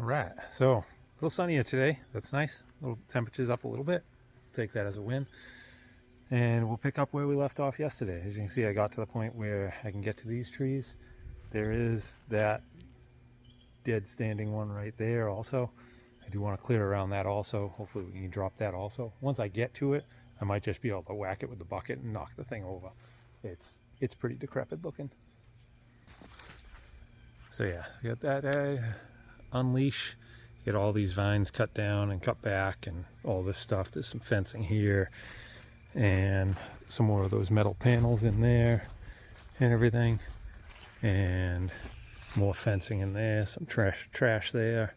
All right, so a little sunnier today. That's nice. Little temperatures up a little bit. Take that as a win. And we'll pick up where we left off yesterday. As you can see, I got to the point where I can get to these trees. There is that dead standing one right there also. I do want to clear around that also. Hopefully we can drop that also. Once I get to it, I might just be able to whack it with the bucket and knock the thing over. It's pretty decrepit looking. So yeah, we got that unleash, get all these vines cut down and cut back and all this stuff. There's some fencing here and some more of those metal panels in there and everything, and more fencing in there, some trash there.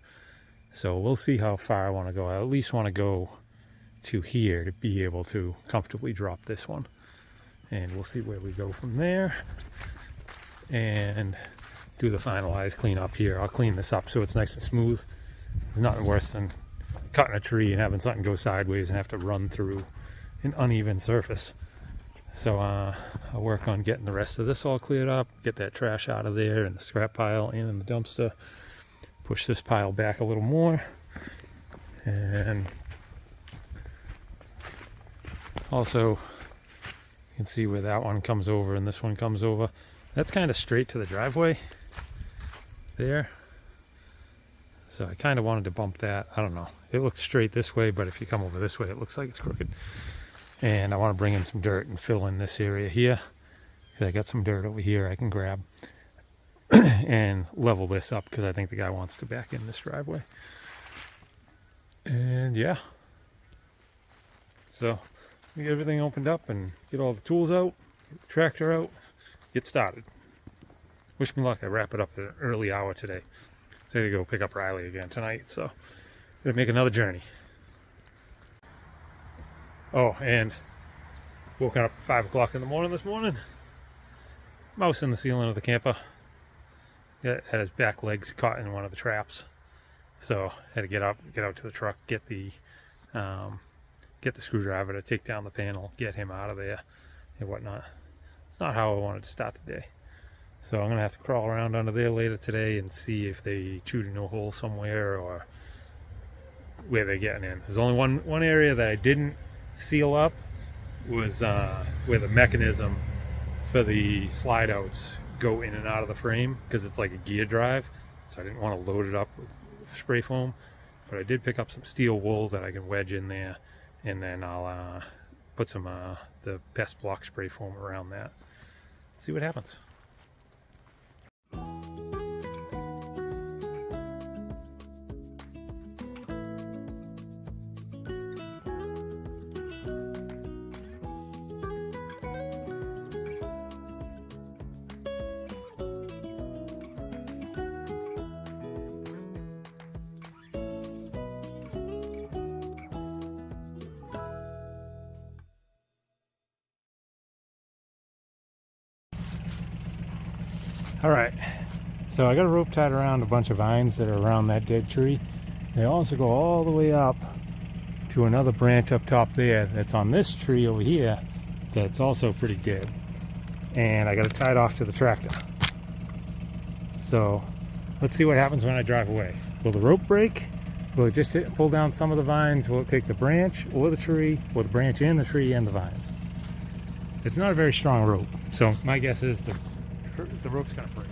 So we'll see how far I want to go. I at least want to go to here to be able to comfortably drop this one, and we'll see where we go from there and do the finalized clean up here. I'll clean this up so it's nice and smooth. There's nothing worse than cutting a tree and having something go sideways and have to run through an uneven surface. So I'll work on getting the rest of this all cleared up, get that trash out of there and the scrap pile and in the dumpster, push this pile back a little more, and also you can see where that one comes over and this one comes over. That's kind of straight to the driveway there. So I kind of wanted to bump that. I don't know. It looks straight this way, but if you come over this way, it looks like it's crooked. And I want to bring in some dirt and fill in this area here. I got some dirt over here I can grab and level this up because I think the guy wants to back in this driveway. And yeah. So get everything opened up and get all the tools out, get the tractor out, get started. Wish me luck. I wrap it up at an early hour today. So I gotta go pick up Riley again tonight, so gonna make another journey. Oh, and woken up at 5 o'clock in the morning this morning. Mouse in the ceiling of the camper. It had his back legs caught in one of the traps, so had to get up, get out to the truck, get the screwdriver to take down the panel, get him out of there and whatnot. It's not how I wanted to start the day. So I'm gonna have to crawl around under there later today and see if they chewed a no hole somewhere or where they're getting in. There's only one area that I didn't seal up, was where the mechanism for the slide outs go in and out of the frame, because it's like a gear drive, so I didn't want to load it up with spray foam. But I did pick up some steel wool that I can wedge in there, and then I'll put some the pest block spray foam around that. Let's see what happens. All right, so I got a rope tied around a bunch of vines that are around that dead tree. They also go all the way up to another branch up top there that's on this tree over here that's also pretty dead. And I got it tied off to the tractor. So let's see what happens when I drive away. Will the rope break? Will it just pull down some of the vines? Will it take the branch or the tree, or the branch and the tree and the vines? It's not a very strong rope, so my guess is the rope's gonna break.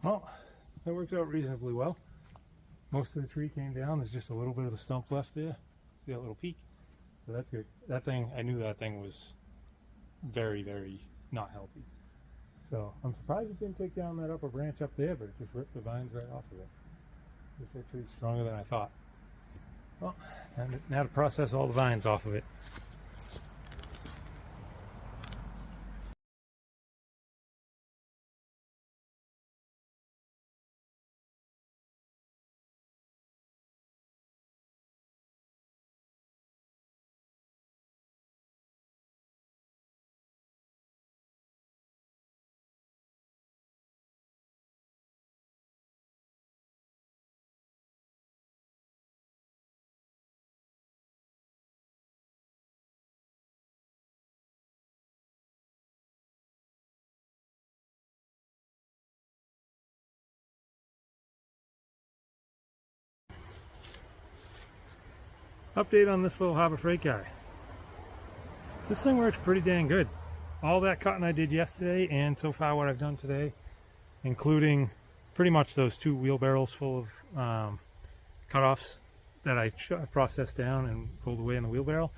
Well, that worked out reasonably well. Most of the tree came down. There's just a little bit of the stump left there. See that little peak? So that's good. That thing, I knew that thing was very, very not healthy. So I'm surprised it didn't take down that upper branch up there, but it just ripped the vines right off of it. This tree's stronger than I thought. Well, and now to process all the vines off of it. Update on this little Harbor Freight guy. This thing works pretty dang good. All that cutting I did yesterday and so far what I've done today, including pretty much those 2 wheelbarrows full of cutoffs that I processed down and pulled away in the wheelbarrow,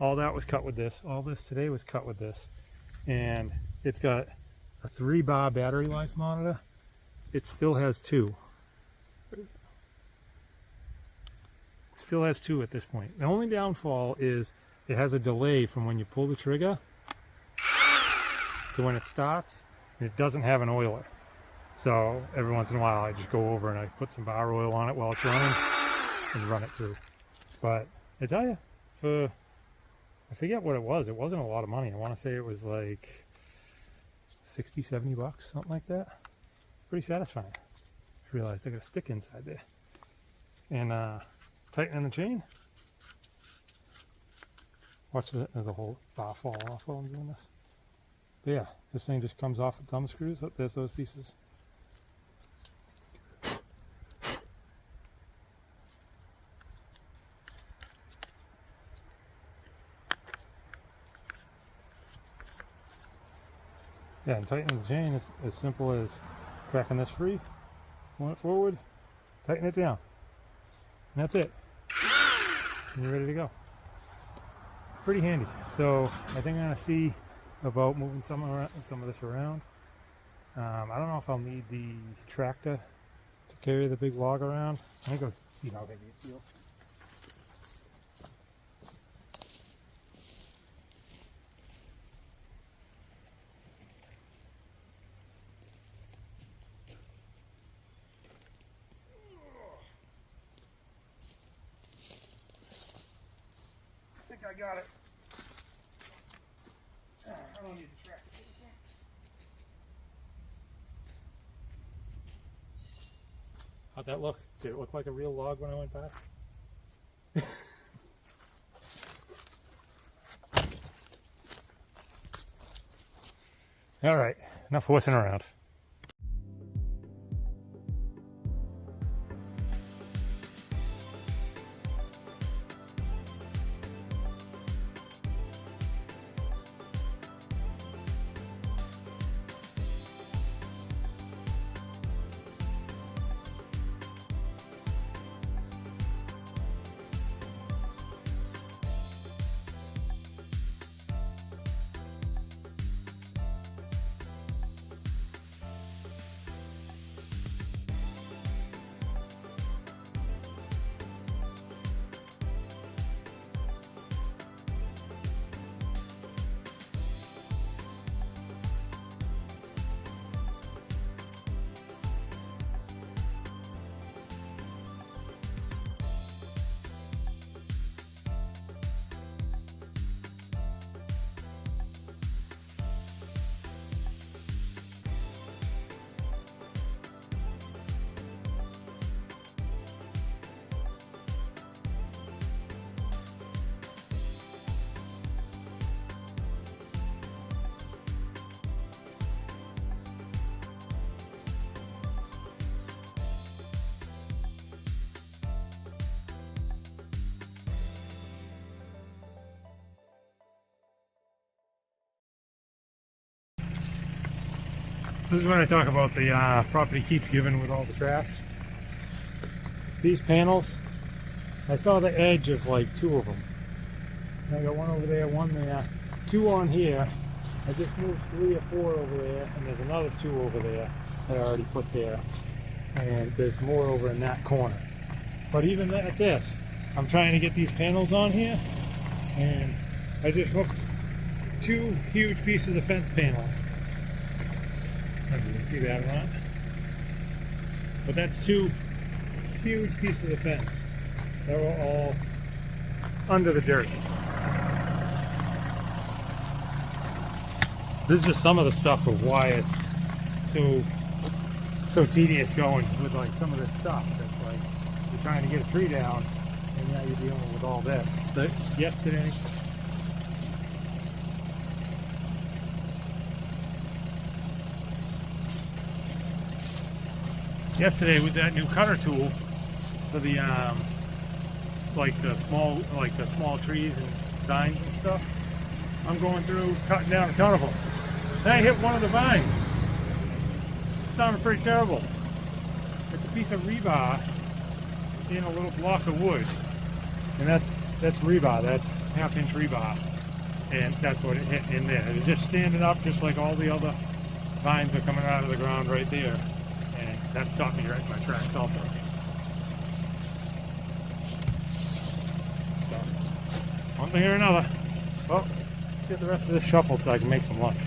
all that was cut with this. All this today was cut with this. And it's got a 3-bar battery life monitor. It still has 2. It still has 2 at this point. The only downfall is it has a delay from when you pull the trigger to when it starts. And it doesn't have an oiler. So every once in a while I just go over and I put some bar oil on it while it's running and run it through. But I tell you, I forget what it was. It wasn't a lot of money. I want to say it was like 60, 70 bucks, something like that. Pretty satisfying. I realized I got a stick inside there. And tightening the chain. Watch the whole bar fall off while I'm doing this. But yeah, this thing just comes off with thumb screws. Oh, there's those pieces. Yeah, and tightening the chain is as simple as cracking this free, pulling it forward, tighten it down. And that's it. And you're ready to go. Pretty handy. So I think I'm going to see about moving some of this around. I don't know if I'll need the tractor to carry the big log around. I'm going to go see how heavy it feels. I think I got it. I don't need the tractor. How'd that look? Did it look like a real log when I went past? All right, enough horsing around. This is when I talk about the property keeps giving with all the trash. These panels, I saw the edge of like 2 of them. And I got one over there, one there, 2 on here. I just moved 3 or 4 over there, and there's another 2 over there that I already put there. And there's more over in that corner. But even at this, I'm trying to get these panels on here, and I just hooked 2 huge pieces of fence paneling. I don't know if you can see that or not. But that's 2 huge pieces of fence. They were all under the dirt. This is just some of the stuff of why it's so tedious going with like some of this stuff. That's like you're trying to get a tree down, and now you're dealing with all this. Yesterday with that new cutter tool for the like the small trees and vines and stuff, I'm going through cutting down a ton of them. Then I hit one of the vines. It sounded pretty terrible. It's a piece of rebar in a little block of wood, and that's rebar. That's 1/2-inch rebar, and that's what it hit in there. It was just standing up, just like all the other vines are coming out of the ground right there, and that stopped me right in my tracks also. So, one thing or another. Well, get the rest of this shuffled so I can make some lunch.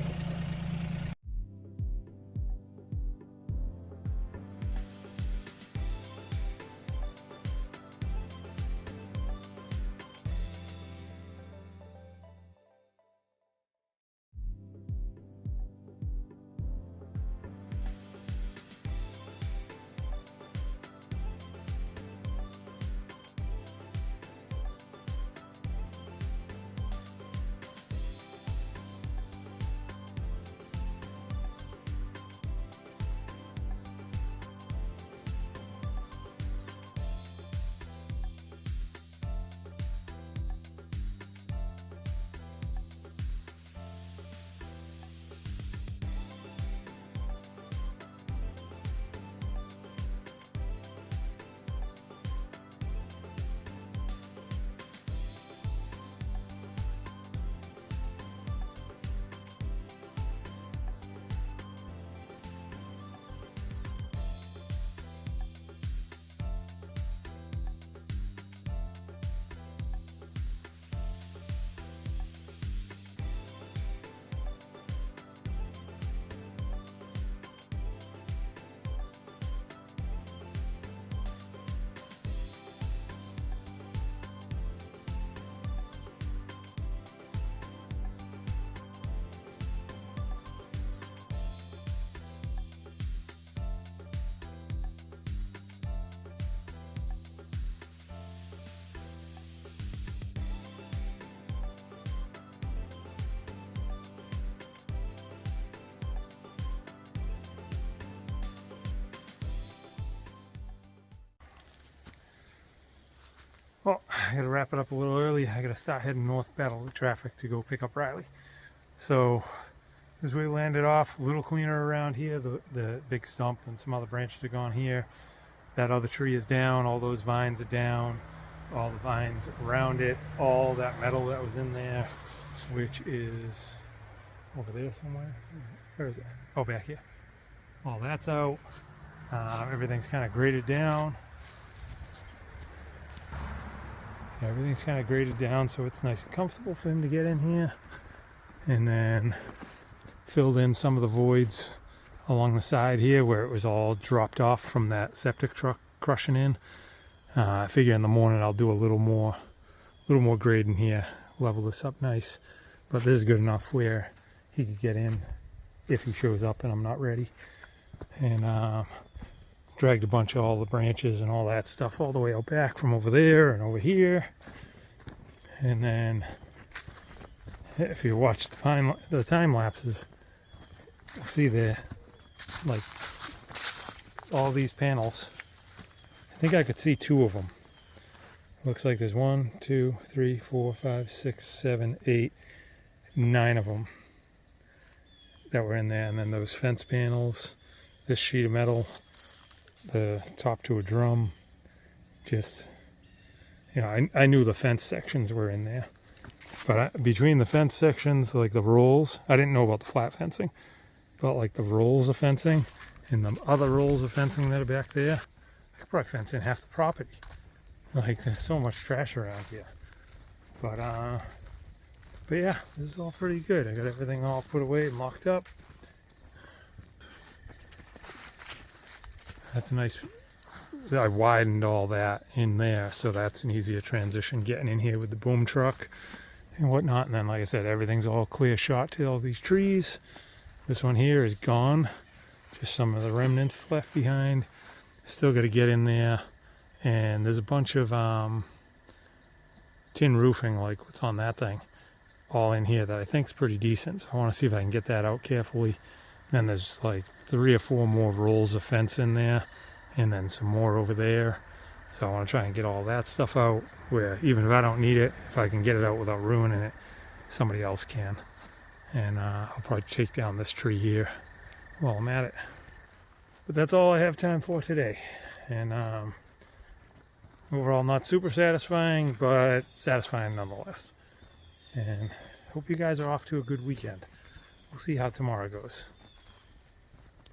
Well, I gotta wrap it up a little early. I gotta start heading north, battle the traffic to go pick up Riley. So as we landed off, a little cleaner around here. The big stump and some other branches are gone here. That other tree is down. All those vines are down. All the vines around it. All that metal that was in there, which is over there somewhere. Where is it? Oh, back here. All that's out. Everything's kind of graded down. Everything's kind of graded down so it's nice and comfortable for him to get in here. And then filled in some of the voids along the side here where it was all dropped off from that septic truck crushing in. I figure in the morning I'll do a little more grading here, level this up nice. But this is good enough where he could get in if he shows up and I'm not ready. And dragged a bunch of all the branches and all that stuff all the way out back from over there and over here. And then if you watch the time lapses, you'll see there, like all these panels. I think I could see 2 of them. Looks like there's 1, 2, 3, 4, 5, 6, 7, 8, 9 of them that were in there, and then those fence panels, this sheet of metal, the top to a drum. Just, you know, I knew the fence sections were in there, but between the fence sections, like the rolls, I didn't know about the flat fencing, but like the rolls of fencing and the other rolls of fencing that are back there, I could probably fence in half the property. Like, there's so much trash around here. But yeah, this is all pretty good. I got everything all put away and locked up. That's a nice, I widened all that in there, so that's an easier transition getting in here with the boom truck and whatnot. And then, like I said, everything's all clear shot to all these trees. This one here is gone. Just some of the remnants left behind. Still got to get in there. And there's a bunch of tin roofing, like what's on that thing, all in here that I think is pretty decent. So I want to see if I can get that out carefully. Then there's like 3 or 4 more rolls of fence in there, and then some more over there. So I want to try and get all that stuff out, where even if I don't need it, if I can get it out without ruining it, somebody else can. And I'll probably take down this tree here while I'm at it. But that's all I have time for today. And overall, not super satisfying, but satisfying nonetheless. And hope you guys are off to a good weekend. We'll see how tomorrow goes.